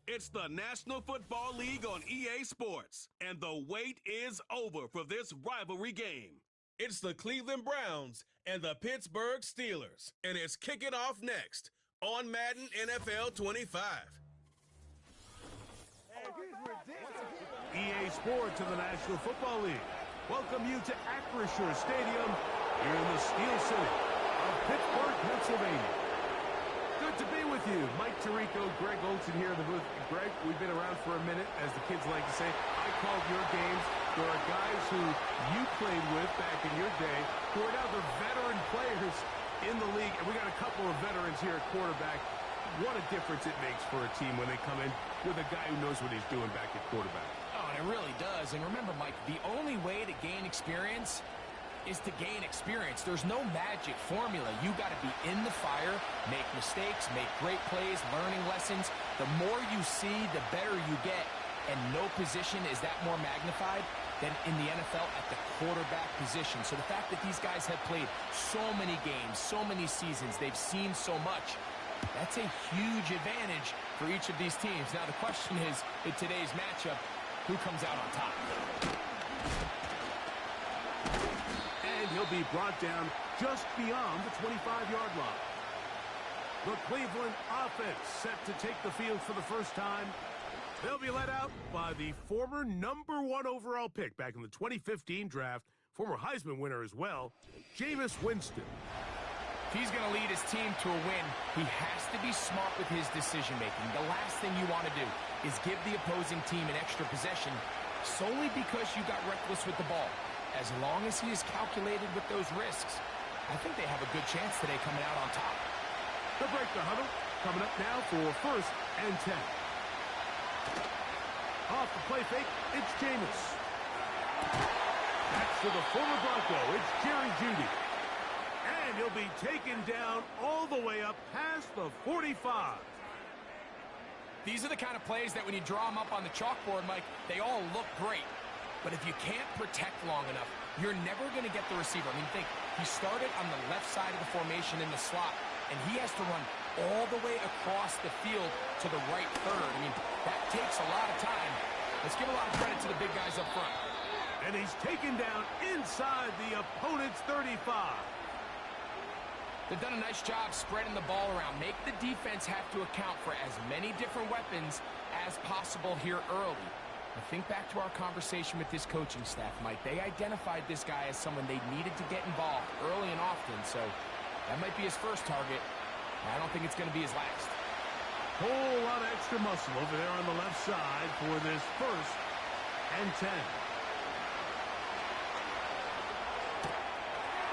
It's the National Football League on EA Sports, and the wait is over for this rivalry game. It's the Cleveland Browns and the Pittsburgh Steelers, and it's kicking off next on Madden NFL 25. EA Sports and the National Football League welcome you to Acrisure Stadium here in the Steel City of Pittsburgh, Pennsylvania. Good to be with you. Mike Tirico, Greg Olson here in the booth. Greg, we've been around for a minute, as the kids like to say. I called your games. There are guys who you played with back in your day who are now the veteran players in the league, and we got a couple of veterans here at quarterback. What a difference it makes for a team when they come in with a guy who knows what he's doing back at quarterback. Oh, and it really does. And remember, Mike, the only way to gain experience is to gain experience. There's no magic formula. You got to be in the fire, make mistakes, make great plays, learning lessons. The more you see, the better you get. And no position is that more magnified than in the NFL at the quarterback position. So the fact that these guys have played so many games, so many seasons, they've seen so much, that's a huge advantage for each of these teams. Now the question is, in today's matchup, who comes out on top? And he'll be brought down just beyond the 25-yard line. The Cleveland offense set to take the field for the first time. They'll be led out by the former #1 overall pick back in the 2015 draft, former Heisman winner as well, Jameis Winston. If he's going to lead his team to a win, he has to be smart with his decision-making. The last thing you want to do is give the opposing team an extra possession solely because you got reckless with the ball. As long as he is calculated with those risks, I think they have a good chance today coming out on top. The break the huddle coming up now for 1st and 10. Off the play fake, it's Jameis. Back to the former Bronco, it's Jerry Jeudy. And he'll be taken down all the way up past the 45. These are the kind of plays that when you draw them up on the chalkboard, Mike, they all look great. But if you can't protect long enough, you're never going to get the receiver. I mean, think, he started on the left side of the formation in the slot, and he has to run all the way across the field to the right third. I mean, that takes a lot of time. Let's give a lot of credit to the big guys up front. And he's taken down inside the opponent's 35. They've done a nice job spreading the ball around. Make the defense have to account for as many different weapons as possible here early. I think back to our conversation with this coaching staff, Mike. They identified this guy as someone they needed to get involved early and often, so that might be his first target. I don't think it's going to be his last. Whole lot of extra muscle over there on the left side for this 1st and 10.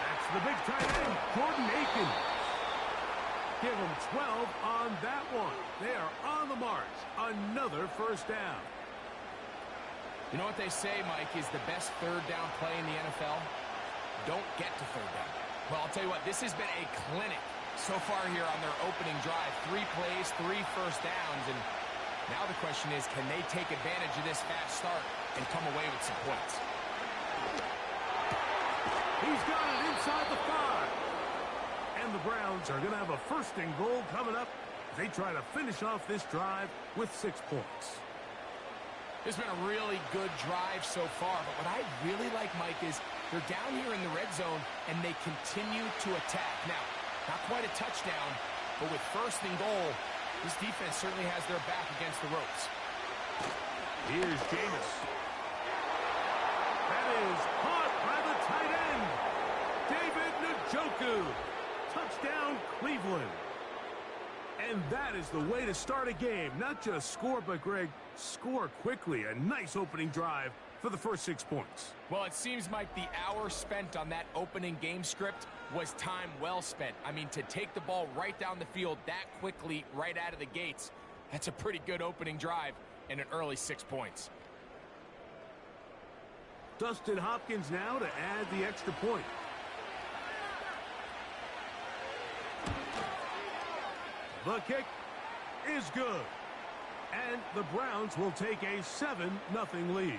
That's the big tight end, Jordan Akins. Give him 12 on that one. They are on the march. Another 1st down. You know what they say, Mike, is the best 3rd down play in the NFL? Don't get to 3rd down. Well, I'll tell you what, this has been a clinic so far here on their opening drive. 3 plays, 3 first downs, and now the question is, can they take advantage of this fast start and come away with some points? He's got it inside the 5. And the Browns are going to have a 1st and goal coming up as they try to finish off this drive with 6 points. It's been a really good drive so far, but what I really like, Mike, is they're down here in the red zone, and they continue to attack. Now, not quite a touchdown, but with 1st and goal, this defense certainly has their back against the ropes. Here's Jameis. That is caught by the tight end, David Njoku. Touchdown, Cleveland. And that is the way to start a game. Not just score, but, Greg, score quickly. A nice opening drive for the first 6 points. Well, it seems like the hour spent on that opening game script was time well spent. I mean, to take the ball right down the field that quickly right out of the gates, that's a pretty good opening drive and an early 6 points. Dustin Hopkins now to add the extra point. The kick is good. And the Browns will take a 7-0 lead.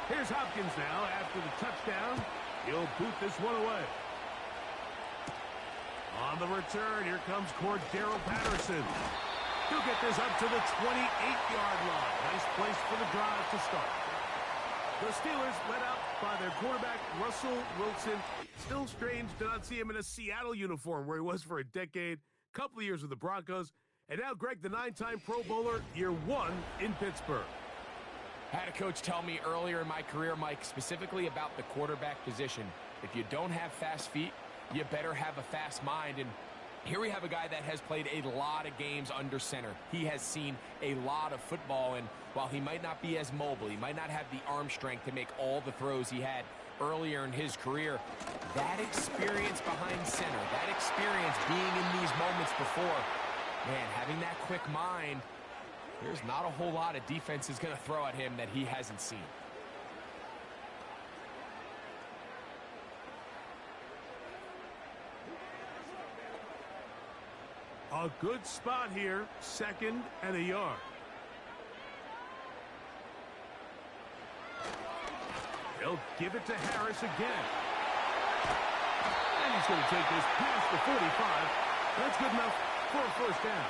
Here's Hopkins now after the touchdown. He'll boot this one away. On the return, here comes Cordero Patterson. He'll get this up to the 28-yard line. Nice place for the drive to start. The Steelers led out by their quarterback, Russell Wilson. Still strange to not see him in a Seattle uniform where he was for a decade, couple of years with the Broncos. And now Greg, the 9-time Pro Bowler, year 1 in Pittsburgh. I had a coach tell me earlier in my career, Mike, specifically about the quarterback position. If you don't have fast feet, you better have a fast mind. And here we have a guy that has played a lot of games under center. He has seen a lot of football, and while he might not be as mobile, he might not have the arm strength to make all the throws he had earlier in his career, that experience behind center, that experience being in these moments before, man, having that quick mind, there's not a whole lot of defense is going to throw at him that he hasn't seen. A good spot here, 2nd and a yard. He'll give it to Harris again. And he's going to take this past the 45. That's good enough for a first down.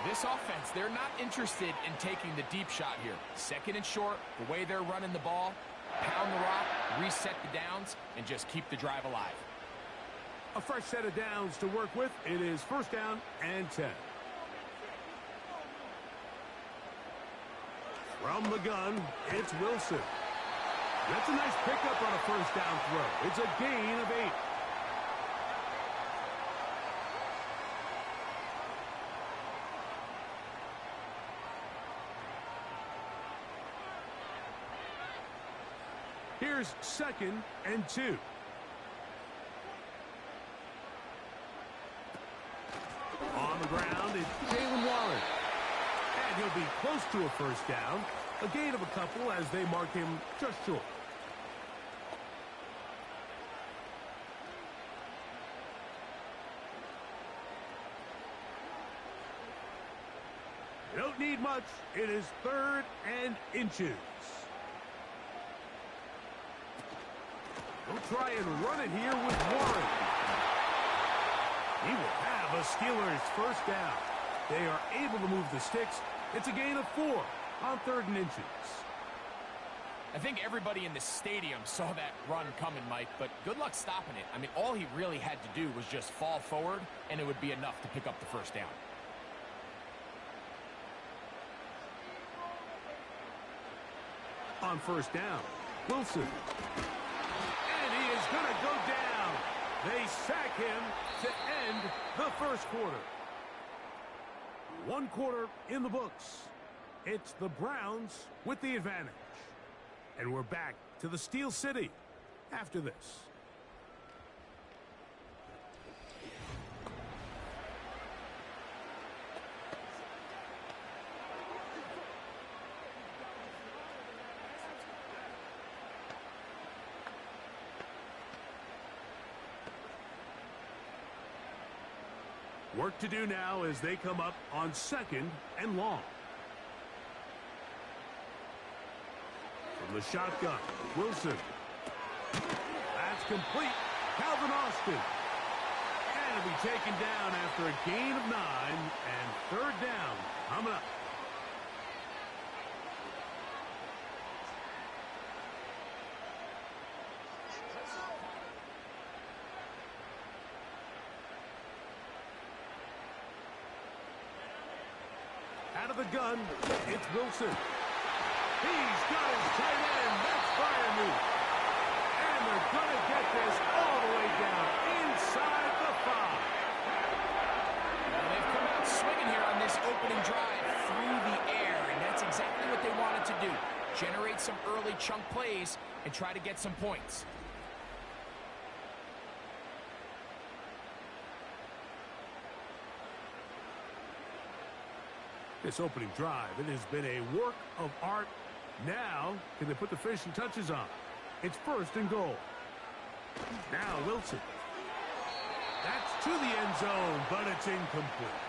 This offense, they're not interested in taking the deep shot here. 2nd and short, the way they're running the ball, pound the rock, reset the downs, and just keep the drive alive. A fresh set of downs to work with. It is 1st down and 10. From the gun, it's Wilson. That's a nice pickup on a 1st down throw. It's a gain of 8. Here's 2nd and 2. On the ground, it's Jalen Warren. And he'll be close to a 1st down. A gain of a couple as they mark him just short. You don't need much. It is 3rd and inches. He'll try and run it here with Warren. He will have a Steelers 1st down. They are able to move the sticks. It's a gain of 4 on 3rd and inches. I think everybody in the stadium saw that run coming, Mike, but good luck stopping it. I mean, all he really had to do was just fall forward, and it would be enough to pick up the 1st down. On 1st down, Wilson. And he is going to go down. They sack him to end the 1st quarter. 1 quarter in the books. It's the Browns with the advantage. And we're back to the Steel City after this. Work to do now as they come up on 2nd and long. From the shotgun, Wilson. That's complete. Calvin Austin. And it'll be taken down after a gain of 9 and 3rd down coming up. Out of the gun, it's Wilson. He's got his tight end. That's Freiermuth. And they're going to get this all the way down inside the 5. Well, they've come out swinging here on this opening drive through the air, and that's exactly what they wanted to do. Generate some early chunk plays and try to get some points. This opening drive, it has been a work of art. Now, can they put the finishing touches on? It's 1st and goal. Now Wilson. That's to the end zone, but it's incomplete.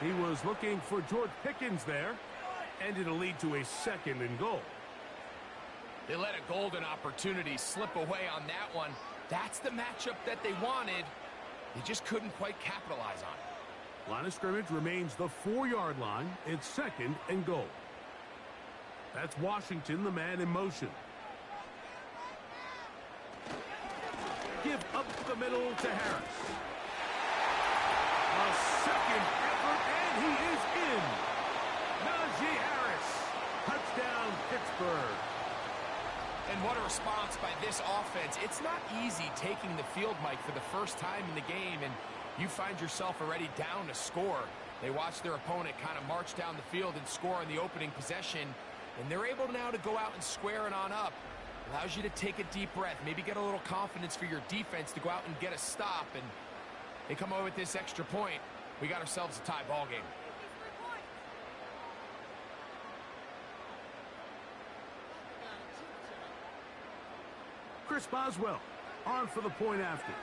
He was looking for George Pickens there, and it'll lead to a 2nd and goal. They let a golden opportunity slip away on that one. That's the matchup that they wanted. They just couldn't quite capitalize on it. Line of scrimmage remains the 4-yard line. It's 2nd and goal. That's Washington, the man in motion. Give up the middle to Harris. A second effort, and he is in. Najee Harris. Touchdown, Pittsburgh. And what a response by this offense. It's not easy taking the field, Mike, for the first time in the game, and you find yourself already down to score. They watch their opponent kind of march down the field and score on the opening possession, and they're able now to go out and square it on up. Allows you to take a deep breath, maybe get a little confidence for your defense to go out and get a stop, and they come away with this extra point. We got ourselves a tie ball game. Chris Boswell on for the point after.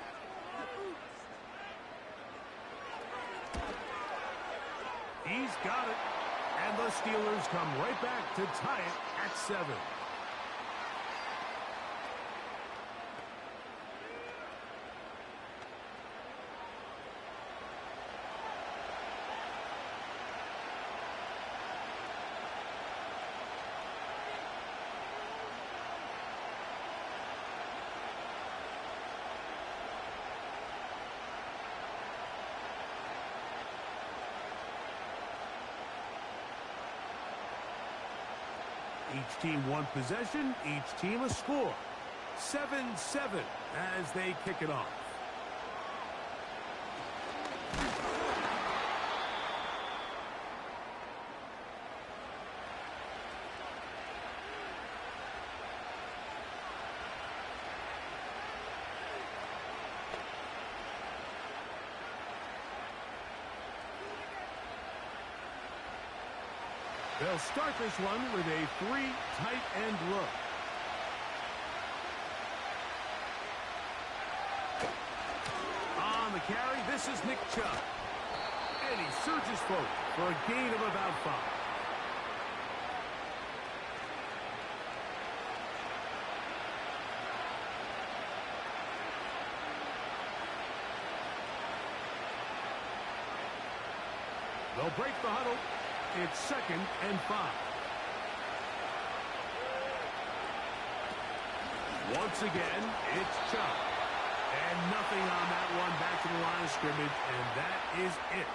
He's got it. And the Steelers come right back to tie it at 7. Each team one possession, each team a score. 7-7 as they kick it off. They'll start this one with a 3 tight end look. On the carry, this is Nick Chubb. And he surges forward for a gain of about 5. They'll break the huddle. It's 2nd and 5. Once again, it's Chubb. And nothing on that one, back to the line of scrimmage, and that is it.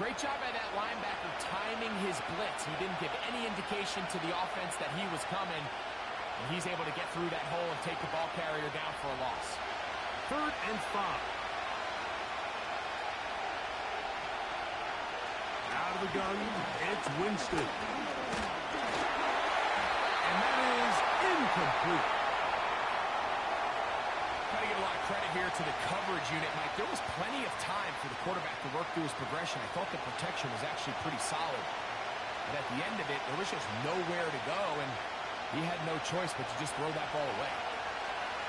Great job by that linebacker timing his blitz. He didn't give any indication to the offense that he was coming. And he's able to get through that hole and take the ball carrier down for a loss. 3rd and 5. Out of the gun, it's Winston. And that is incomplete. Got to give a lot of credit here to the coverage unit, Mike. There was plenty of time for the quarterback to work through his progression. I thought the protection was actually pretty solid. But at the end of it, there was just nowhere to go, and he had no choice but to just throw that ball away.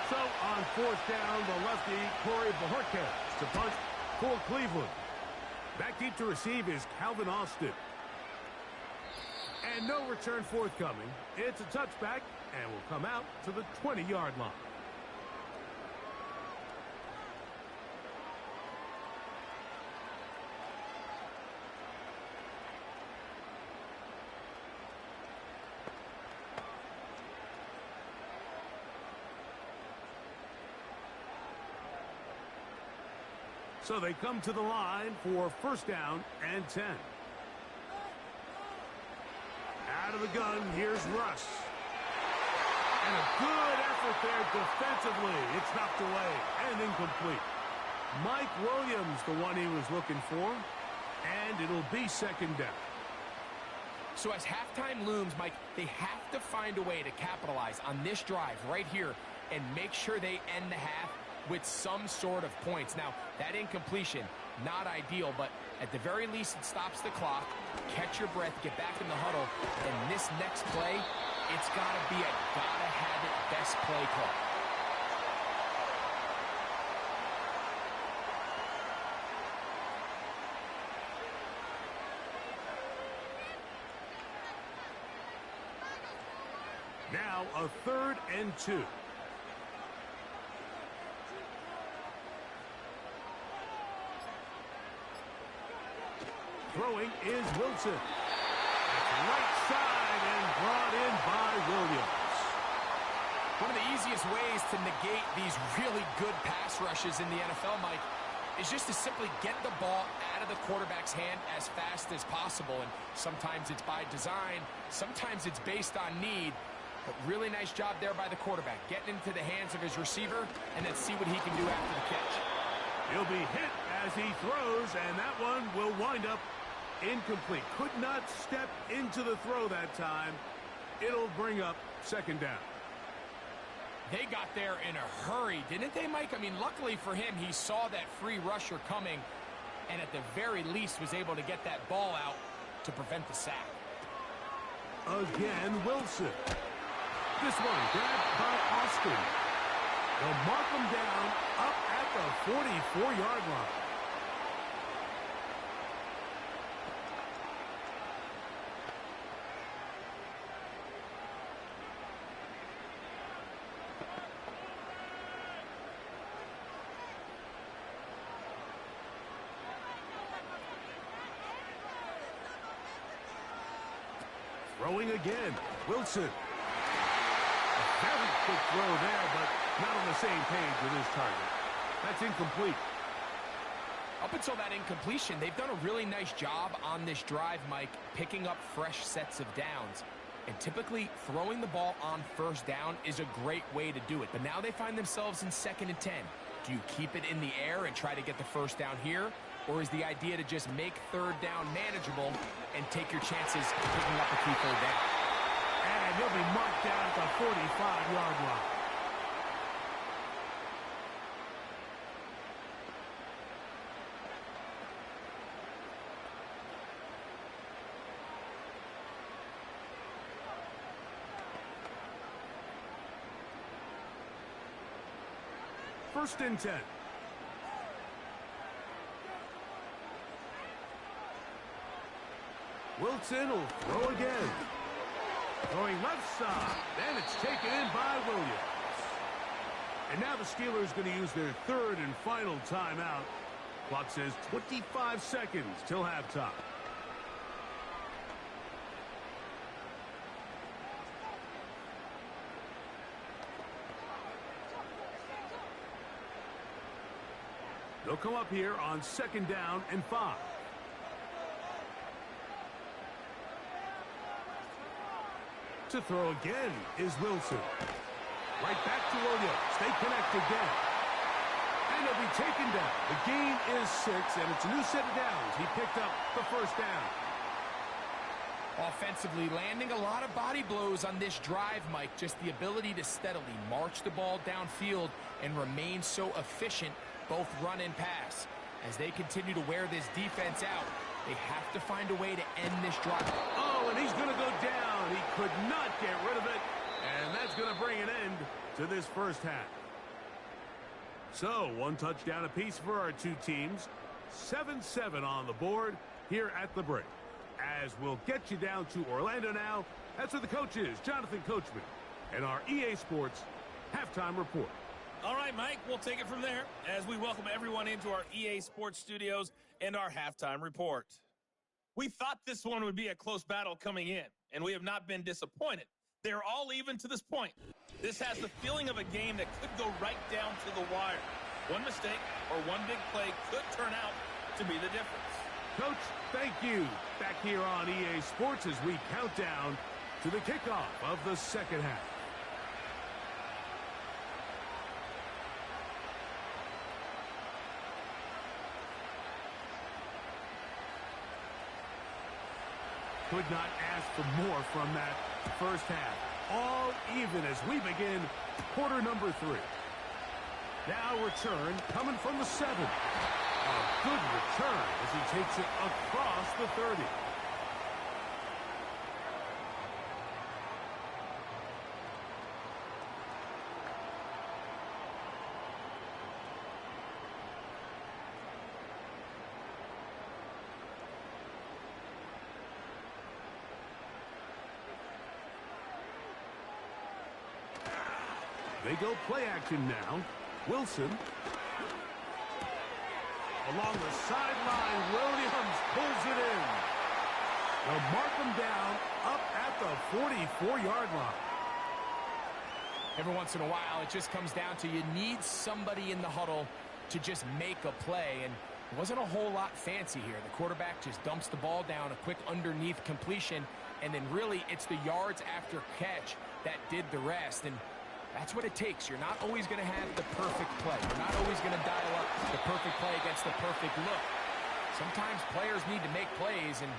So on 4th down, the lefty, Corey Bojorquez to punt for Cleveland. Back deep to receive is Calvin Austin. And no return forthcoming. It's a touchback and will come out to the 20-yard line. So they come to the line for 1st down and 10. Out of the gun, here's Russ. And a good effort there defensively. It's knocked away and incomplete. Mike Williams, the one he was looking for. And it'll be 2nd down. So as halftime looms, Mike, they have to find a way to capitalize on this drive right here and make sure they end the half with some sort of points. Now, that incompletion, not ideal, but at the very least, it stops the clock. Catch your breath, get back in the huddle, and this next play, it's got to be a gotta-have-it best play call. Now a 3rd and 2. Throwing is Wilson. That's right side and brought in by Williams. One of the easiest ways to negate these really good pass rushes in the NFL, Mike, is just to simply get the ball out of the quarterback's hand as fast as possible. And sometimes it's by design, sometimes it's based on need. But really nice job there by the quarterback, getting into the hands of his receiver and then see what he can do after the catch. He'll be hit as he throws, and that one will wind up incomplete. Could not step into the throw that time. It'll bring up 2nd down. They got there in a hurry, didn't they, Mike? I mean, luckily for him, he saw that free rusher coming and at the very least was able to get that ball out to prevent the sack. Again, Wilson. This one grabbed by Austin. They'll mark him down up at the 44-yard line. Throwing again, Wilson. A very quick throw there, but not on the same page with his target. That's incomplete. Up until that incompletion, they've done a really nice job on this drive, Mike, picking up fresh sets of downs. And typically, throwing the ball on 1st down is a great way to do it. But now they find themselves in 2nd and 10. Do you keep it in the air and try to get the 1st down here? Or is the idea to just make 3rd down manageable and take your chances picking up a key 3rd down? And he'll be marked down at the 45-yard line. First and 10. Wilson will throw again. Throwing left side, and it's taken in by Williams. And now the Steelers going to use their 3rd and final timeout. Clock says 25 seconds till halftime. They'll come up here on 2nd down and 5. To throw again is Wilson. Right back to Williams. They connect again. And he'll be taken down. The gain is 6, and it's a new set of downs. He picked up the 1st down. Offensively, landing a lot of body blows on this drive, Mike. Just the ability to steadily march the ball downfield and remain so efficient, both run and pass. As they continue to wear this defense out, they have to find a way to end this drive. Oh, and he's going to go down. He could not get rid of it. And that's going to bring an end to this 1st half. So, 1 touchdown apiece for our 2 teams. 7-7 on the board here at the break. As we'll get you down to Orlando now, that's where the coach is, Jonathan Coachman, and our EA Sports Halftime Report. All right, Mike, we'll take it from there as we welcome everyone into our EA Sports studios and our halftime report. We thought this one would be a close battle coming in, and we have not been disappointed. They're all even to this point. This has the feeling of a game that could go right down to the wire. One mistake or one big play could turn out to be the difference. Coach, thank you. Back here on EA Sports as we count down to the kickoff of the 2nd half. Could not ask for more from that 1st half. All even as we begin quarter number 3. Now return coming from the 7. A good return as he takes it across the 30. They go play action now. Wilson. Along the sideline, Williams pulls it in. They'll mark him down up at the 44-yard line. Every once in a while, it just comes down to you need somebody in the huddle to just make a play, and it wasn't a whole lot fancy here. The quarterback just dumps the ball down, a quick underneath completion, and then really it's the yards after catch that did the rest, and that's what it takes. You're not always going to have the perfect play. You're not always going to dial up the perfect play against the perfect look. Sometimes players need to make plays, and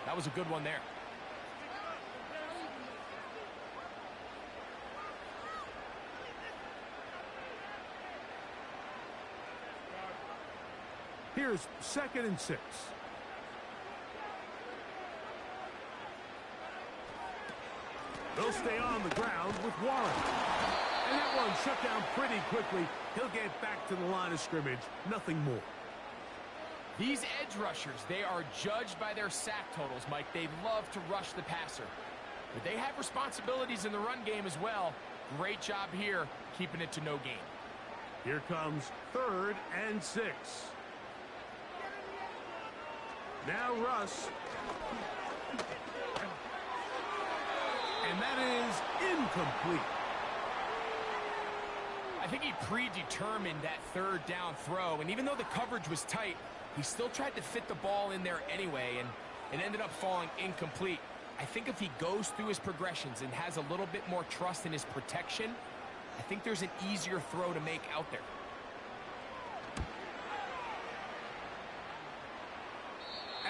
that was a good one there. Here's 2nd and 6. They'll stay on the ground with Warren. And that one shut down pretty quickly. He'll get back to the line of scrimmage. Nothing more. These edge rushers, they are judged by their sack totals, Mike. They love to rush the passer. But they have responsibilities in the run game as well. Great job here, keeping it to no gain. Here comes 3rd and 6. Now Russ. And that is incomplete. I think he predetermined that 3rd down throw, and even though the coverage was tight, he still tried to fit the ball in there anyway, and it ended up falling incomplete. I think if he goes through his progressions and has a little bit more trust in his protection, I think there's an easier throw to make out there.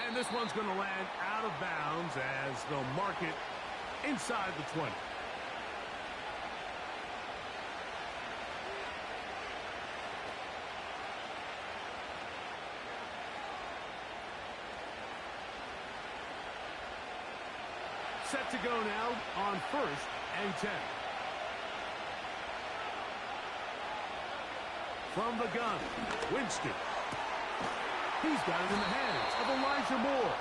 And this one's going to land out of bounds as they'll mark it inside the 20. Set to go now on 1st and 10. From the gun, Winston. He's got it in the hands of Elijah Moore.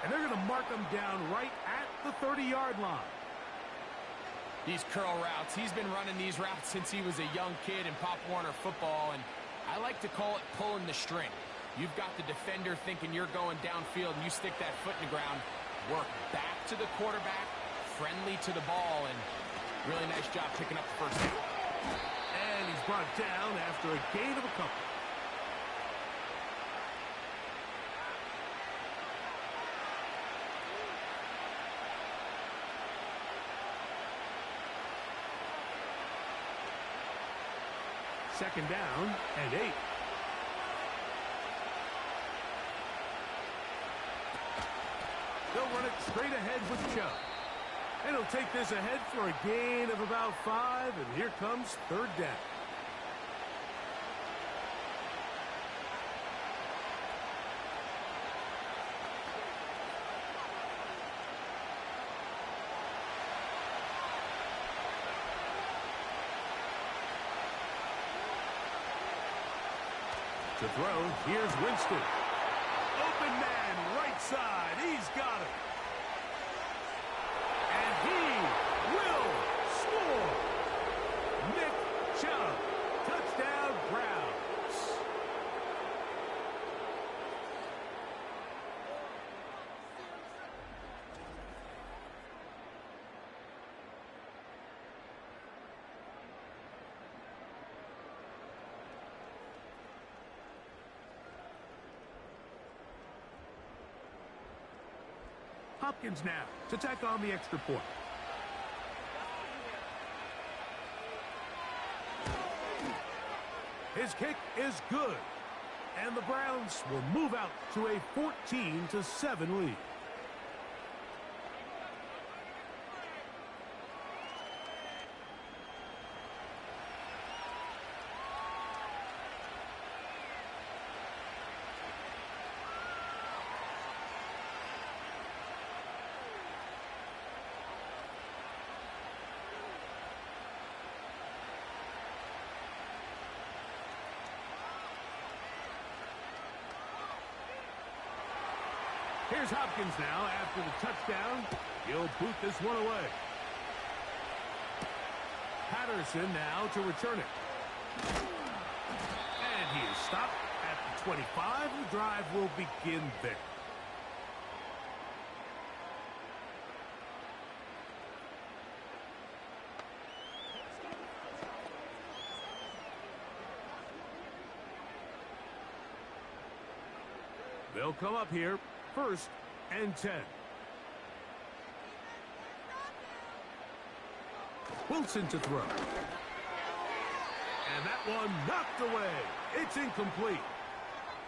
And they're going to mark him down right at the 30-yard line. These curl routes, he's been running these routes since he was a young kid in Pop Warner football, and I like to call it pulling the string. You've got the defender thinking you're going downfield, and you stick that foot in the ground, work back to the quarterback, friendly to the ball, and really nice job picking up the 1st down. And he's brought down after a gain of a couple. Second down and 8. They'll run it straight ahead with Chubb. And he'll take this ahead for a gain of about 5, and here comes 3rd down. To throw, here's Winston. Open man, right side. He's got it. And he will score. Nick Chubb. Touchdown, Browns. Hopkins now to tack on the extra point. His kick is good. And the Browns will move out to a 14-7 lead. Here's Hopkins now after the touchdown. He'll boot this one away. Patterson now to return it. And he is stopped at the 25. The drive will begin there. They'll come up here, 1st and 10. Wilson to throw. And that one knocked away. It's incomplete.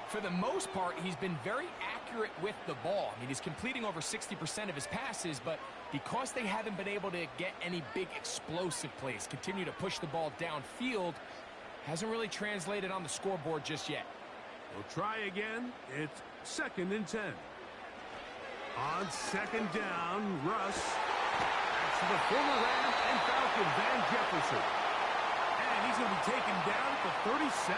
For the most part, he's been very accurate with the ball. I mean, he's completing over 60% of his passes, but because they haven't been able to get any big explosive plays, continue to push the ball downfield, hasn't really translated on the scoreboard just yet. We'll try again. It's 2nd and 10. On 2nd down, Russ. That's the former Ram and Falcon, Van Jefferson. And he's going to be taken down at the 37.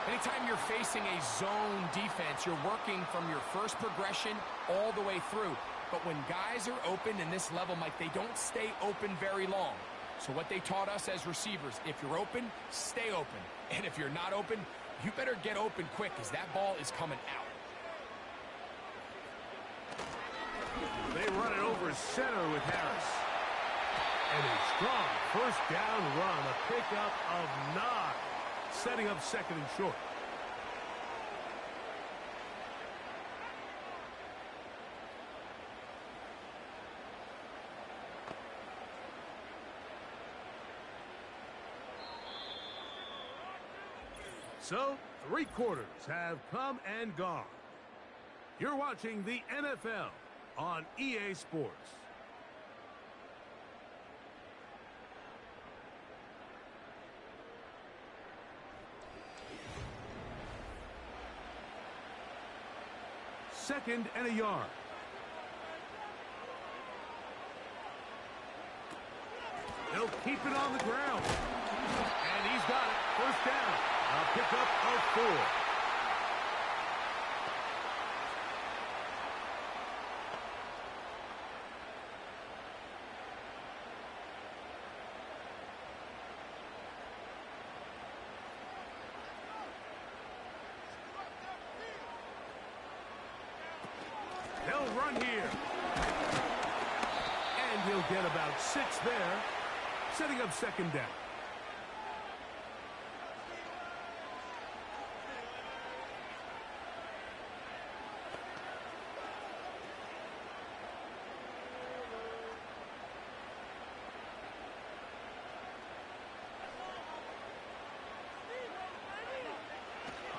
Anytime you're facing a zone defense, you're working from your first progression all the way through. But when guys are open in this level, Mike, they don't stay open very long. So what they taught us as receivers, if you're open, stay open. And if you're not open, you better get open quick because that ball is coming out. They run it over center with Harris. And a strong 1st down run, a pickup of 9, setting up 2nd and short. So, 3 quarters have come and gone. You're watching the NFL on EA Sports. Second and a yard. He'll keep it on the ground. And he's got it. 1st down. A pickup of 4. They'll run here. And he'll get about 6 there, setting up 2nd down.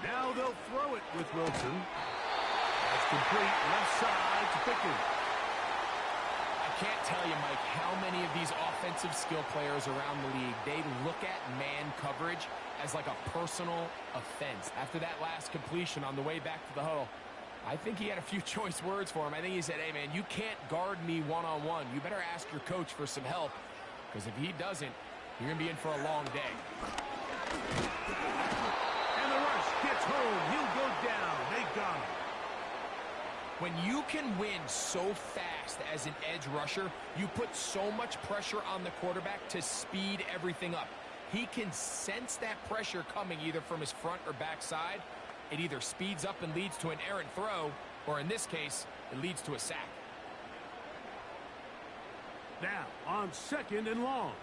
Now they'll throw it with Wilson. That's complete, left side to Pickens. I can't tell you, Mike, how many of these offensive skill players around the league, they look at man coverage as like a personal offense. After that last completion on the way back to the huddle, I think he had a few choice words for him. I think he said, hey, man, you can't guard me one-on-one. You better ask your coach for some help, because if he doesn't, you're going to be in for a long day. And the rush gets home. He'll go down. They got him. When you can win so fast as an edge rusher, you put so much pressure on the quarterback to speed everything up. He can sense that pressure coming either from his front or back side. It either speeds up and leads to an errant throw, or in this case, it leads to a sack. Now on 2nd and long.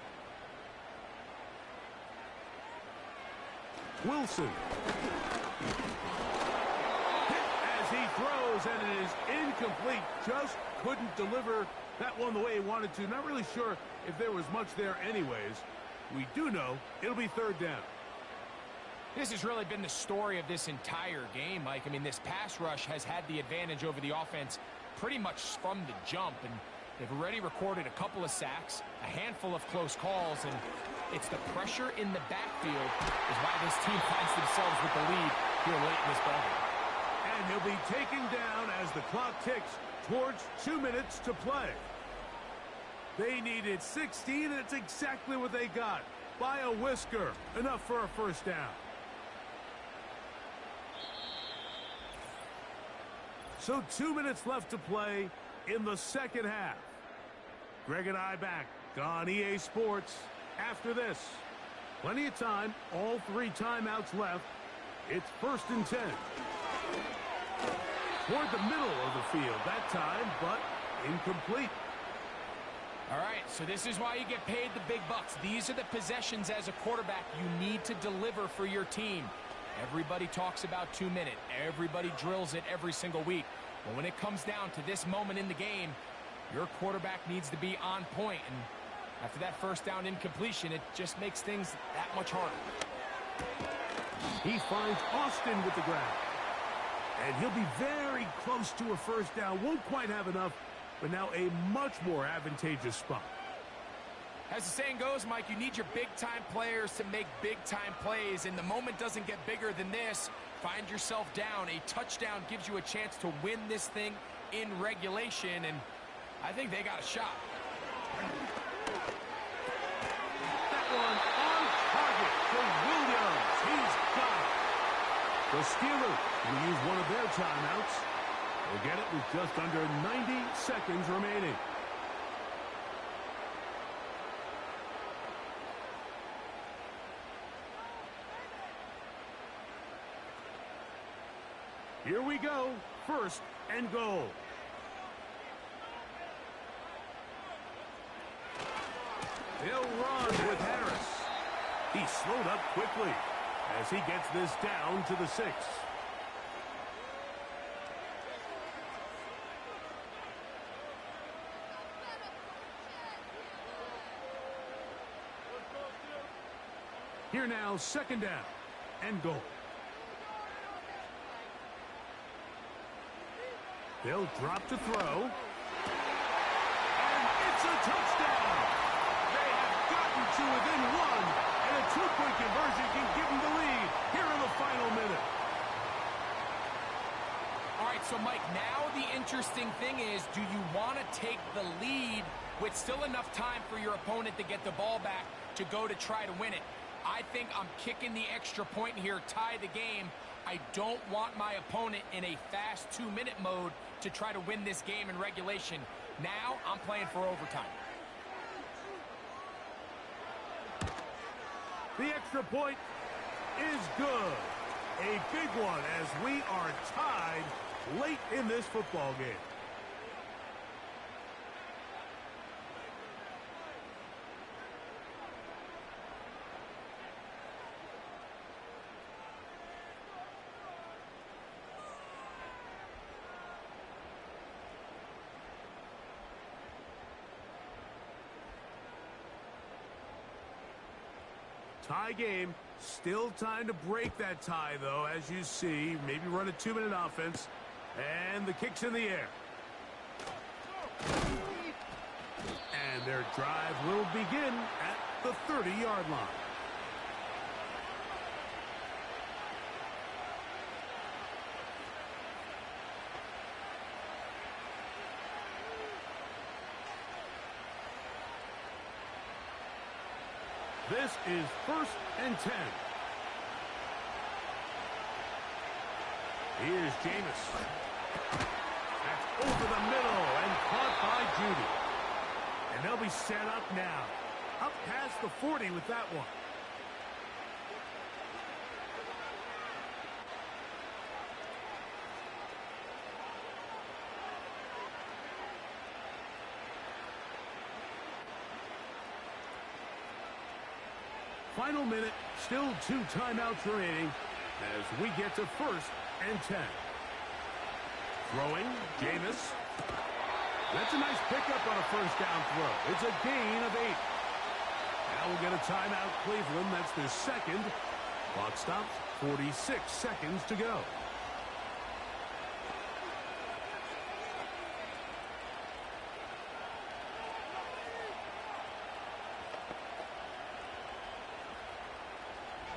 Wilson. As he throws, and it is incomplete. Just couldn't deliver that one the way he wanted to. Not really sure if there was much there anyways. We do know it'll be 3rd down. This has really been the story of this entire game, Mike. I mean, this pass rush has had the advantage over the offense pretty much from the jump, and they've already recorded a couple of sacks, a handful of close calls, and it's the pressure in the backfield is why this team finds themselves with the lead here late in this ballgame. And he'll be taken down as the clock ticks towards 2 minutes to play. They needed 16, and it's exactly what they got. By a whisker. Enough for a 1st down. So 2 minutes left to play in the 2nd half. Greg and I back on EA Sports after this. Plenty of time, all 3 timeouts left. It's 1st and 10. Toward the middle of the field that time, but incomplete. All right, so this is why you get paid the big bucks. These are the possessions as a quarterback you need to deliver for your team. Everybody talks about 2 minutes. Everybody drills it every single week. But when it comes down to this moment in the game, your quarterback needs to be on point. And after that first down incompletion, it just makes things that much harder. He finds Austin with the grab. And he'll be very close to a first down. Won't quite have enough, but now a much more advantageous spot. As the saying goes, Mike, you need your big-time players to make big-time plays, and the moment doesn't get bigger than this. Find yourself down. A touchdown gives you a chance to win this thing in regulation, and I think they got a shot. That one on target for Williams. He's got it. The Steelers will use one of their timeouts. They'll get it with just under 90 seconds remaining. Here we go. 1st and goal. They'll run with Harris. He slowed up quickly as he gets this down to the 6. Here now, 2nd down and goal. They'll drop to throw. And it's a touchdown. They have gotten to within 1. And a 2-point conversion can give them the lead here in the final minute. All right, so Mike, now the interesting thing is, do you want to take the lead with still enough time for your opponent to get the ball back to go to try to win it? I think I'm kicking the extra point here, tie the game. I don't want my opponent in a fast 2-minute mode to try to win this game in regulation. Now I'm playing for overtime. The extra point is good. A big one as we are tied late in this football game. Tie game. Still time to break that tie, though, as you see. Maybe run a 2-minute offense. And the kick's in the air. And their drive will begin at the 30-yard line. This is 1st and 10. Here's Jameis. That's over the middle and caught by Judy. And they'll be set up now. Up past the 40 with that one. Final minute, still 2 timeouts remaining as we get to 1st and 10. Throwing, Jameis. That's a nice pickup on a first down throw. It's a gain of 8. Now we'll get a timeout, Cleveland. That's their 2nd. Clock stops, 46 seconds to go.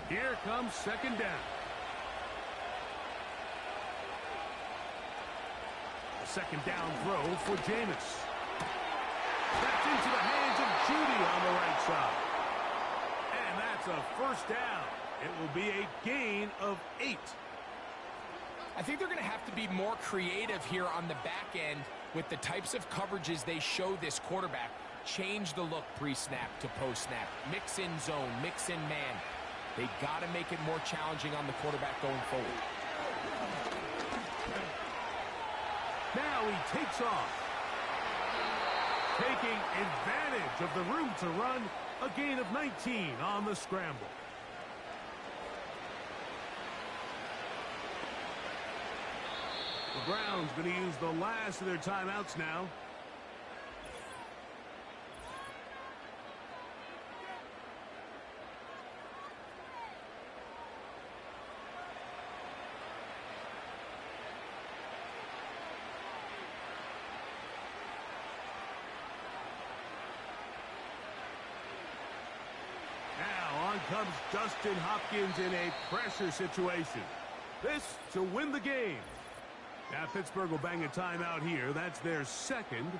Here comes 2nd down. A 2nd down throw for Jameis. That's into the hands of Judy on the right side. And that's a first down. It will be a gain of 8. I think they're going to have to be more creative here on the back end with the types of coverages they show this quarterback. change the look pre-snap to post-snap. Mix in zone, mix in man. They got to make it more challenging on the quarterback going forward. Now he takes off. Taking advantage of the room to run, a gain of 19 on the scramble. The Browns going to use the last of their timeouts now. Now on comes Justin Hopkins in a pressure situation. This to win the game. Now Pittsburgh will bang a timeout here. That's their second.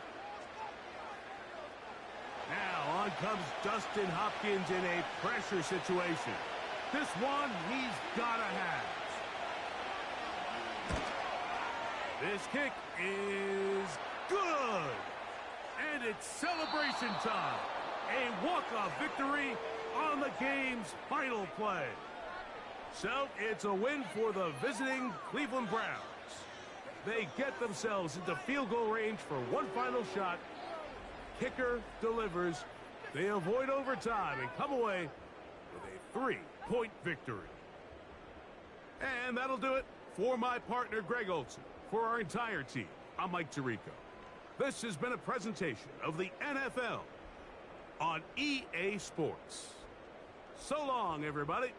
Now on comes Justin Hopkins in a pressure situation. This one he's got to have. This kick is good. And it's celebration time. A walk-off victory on the game's final play. So it's a win for the visiting Cleveland Browns. They get themselves into field goal range for one final shot. Kicker delivers. They avoid overtime and come away with a 3-point victory. And that'll do it for my partner, Greg Olson. For our entire team, I'm Mike Tirico. This has been a presentation of the NFL on EA Sports. So long, everybody.